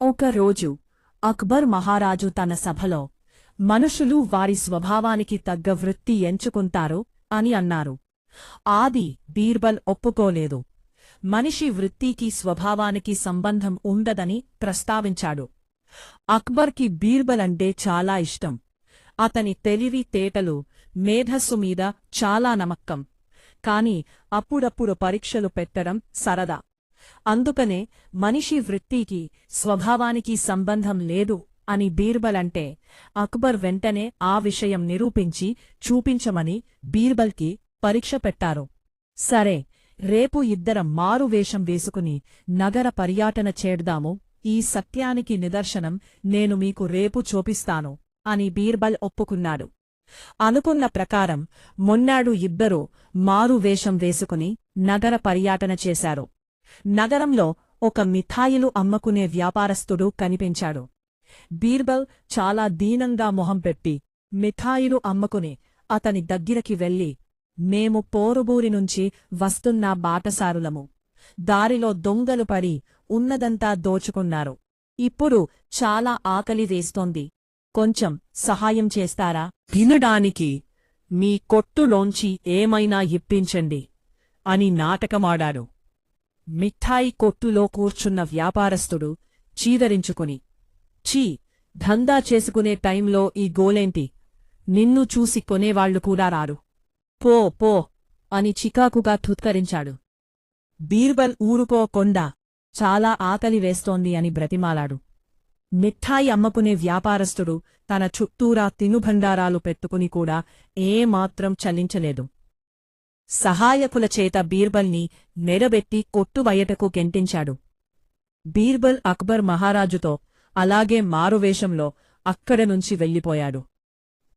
ఒకరోజు అక్బర్ మహారాజు తన సభలో మనుషులు వారి స్వభావానికి తగ్గ వృత్తి ఎంచుకుంటారు అని అన్నారు. ఆది బీర్బల్ ఒప్పుకోలేదు. మనిషి వృత్తికి స్వభావానికి సంబంధం ఉండదని ప్రస్తావించాడు. అక్బర్కి బీర్బల్ అంటే చాలా ఇష్టం. అతని తెలివి తేటలు, మేధస్సు మీద చాలా నమ్మకం. కాని అప్పుడప్పుడు పరీక్షలు పెట్టడం సరదా. అందుకనే మనిషి వృత్తికి స్వభావానికి సంబంధం లేదు అని బీర్బల్ అంటే అక్బర్ వెంటనే ఆ విషయం నిరూపించి చూపించమని బీర్బల్కి పరీక్ష పెట్టారు. సరే, రేపు ఇద్దరం మారువేషం వేసుకుని నగర పర్యాటన చేద్దాము. ఈ సత్యానికి నిదర్శనం నేను మీకు రేపు చూపిస్తాను అని బీర్బల్ ఒప్పుకున్నాడు. అనుకున్న ప్రకారం మొన్నాడు ఇద్దరూ మారువేషం వేసుకుని నగర పర్యాటన చేశారు. నగరంలో ఒక మిఠాయిలు అమ్మకునే వ్యాపారస్తుడు కనిపించాడు. బీర్బల్ చాలా దీనంగా మొహం పెట్టి మిఠాయిలు అమ్మకుని అతని దగ్గరికి వెళ్లి, మేము పోరుబూరినుంచి వస్తున్న బాటసారులము. దారిలో దొంగలు పడి ఉన్నదంతా దోచుకున్నారు. ఇప్పుడు చాలా ఆకలి వేస్తోంది. కొంచెం సహాయం చేస్తారా? తినడానికి మీ కొట్టులోంచి ఏమైనా ఇప్పించండి అని నాటకమాడాడు. మిఠాయి కొట్టులో కూర్చున్న వ్యాపారస్తుడు చీదరించుకుని, ఛీ, ధందా చేసుకునే టైంలో ఈ గోలేంటి? నిన్ను చూసి కొనేవాళ్లు కూడా రారు. పో పో అని చికాకుగా ధుత్కరించాడు. బీర్బల్ ఊరుకోకుండా చాలా ఆకలి వేస్తోంది అని బ్రతిమాలాడు. మిఠాయి అమ్మకునే వ్యాపారస్తుడు తన చుట్టూరా తినుబండారాలు పెట్టుకుని కూడా ఏమాత్రం చలించలేదు. సహాయకుల చేత బీర్బల్ని మెడబెట్టి కొట్టు బయటకు గెంటించాడు. బీర్బల్ అక్బర్ మహారాజుతో అలాగే మారువేషంలో అక్కడనుంచి వెళ్ళిపోయాడు.